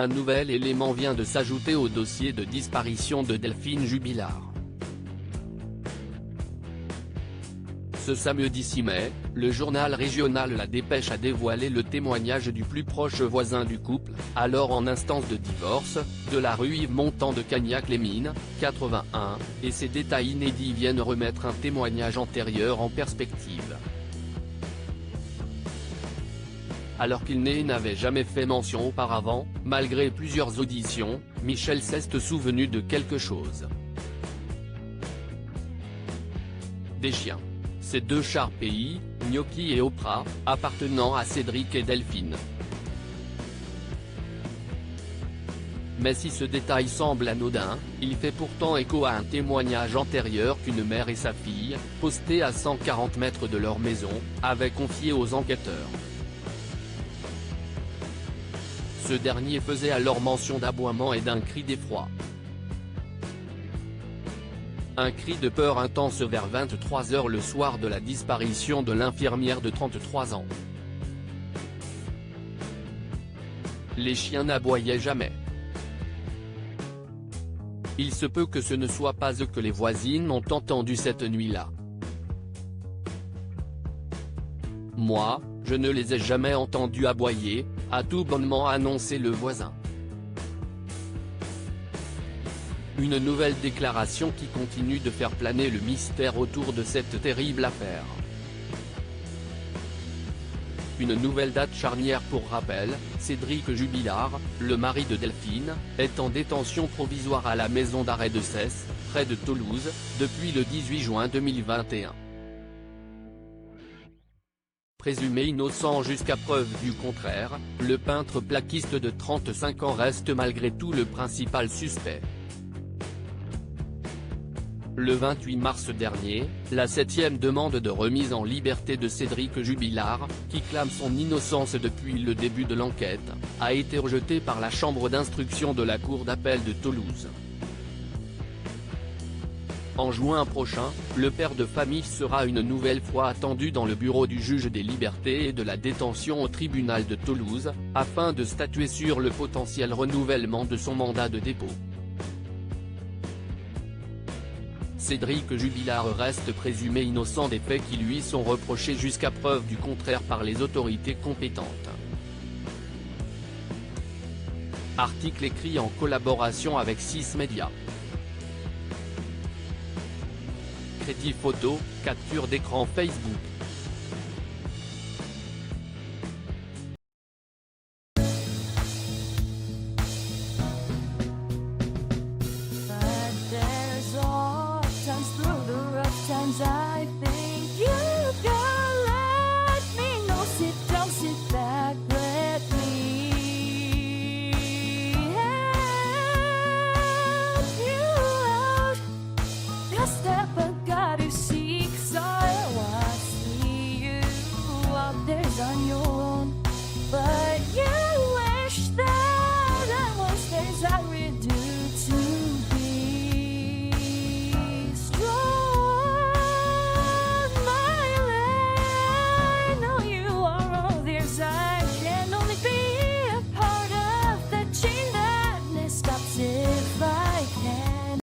Un nouvel élément vient de s'ajouter au dossier de disparition de Delphine Jubilard. Ce samedi 6 mai, le journal régional La Dépêche a dévoilé le témoignage du plus proche voisin du couple, alors en instance de divorce, de la rue Yves-Montand de Cagnac-les-Mines, 81, et ces détails inédits viennent remettre un témoignage antérieur en perspective. Alors qu'il n'avait jamais fait mention auparavant, malgré plusieurs auditions, Michel s'est souvenu de quelque chose. Des chiens. Ces deux chars pays, Gnocchi et Oprah, appartenant à Cédric et Delphine. Mais si ce détail semble anodin, il fait pourtant écho à un témoignage antérieur qu'une mère et sa fille, postées à 140 mètres de leur maison, avaient confié aux enquêteurs. Ce dernier faisait alors mention d'aboiements et d'un cri d'effroi. Un cri de peur intense vers 23 h le soir de la disparition de l'infirmière de 33 ans. Les chiens n'aboyaient jamais. Il se peut que ce ne soit pas eux que les voisines ont entendu cette nuit-là. Moi, je ne les ai jamais entendus aboyer, a tout bonnement annoncé le voisin. Une nouvelle déclaration qui continue de faire planer le mystère autour de cette terrible affaire. Une nouvelle date charnière pour rappel, Cédric Jubilard, le mari de Delphine, est en détention provisoire à la maison d'arrêt de Cesse, près de Toulouse, depuis le 18 juin 2021. Présumé innocent jusqu'à preuve du contraire, le peintre plaquiste de 35 ans reste malgré tout le principal suspect. Le 28 mars dernier, la 7e demande de remise en liberté de Cédric Jubilard, qui clame son innocence depuis le début de l'enquête, a été rejetée par la chambre d'instruction de la cour d'appel de Toulouse. En juin prochain, le père de famille sera une nouvelle fois attendu dans le bureau du juge des libertés et de la détention au tribunal de Toulouse, afin de statuer sur le potentiel renouvellement de son mandat de dépôt. Cédric Jubilard reste présumé innocent des faits qui lui sont reprochés jusqu'à preuve du contraire par les autorités compétentes. Article écrit en collaboration avec 6 médias. Crédit photo, capture d'écran Facebook.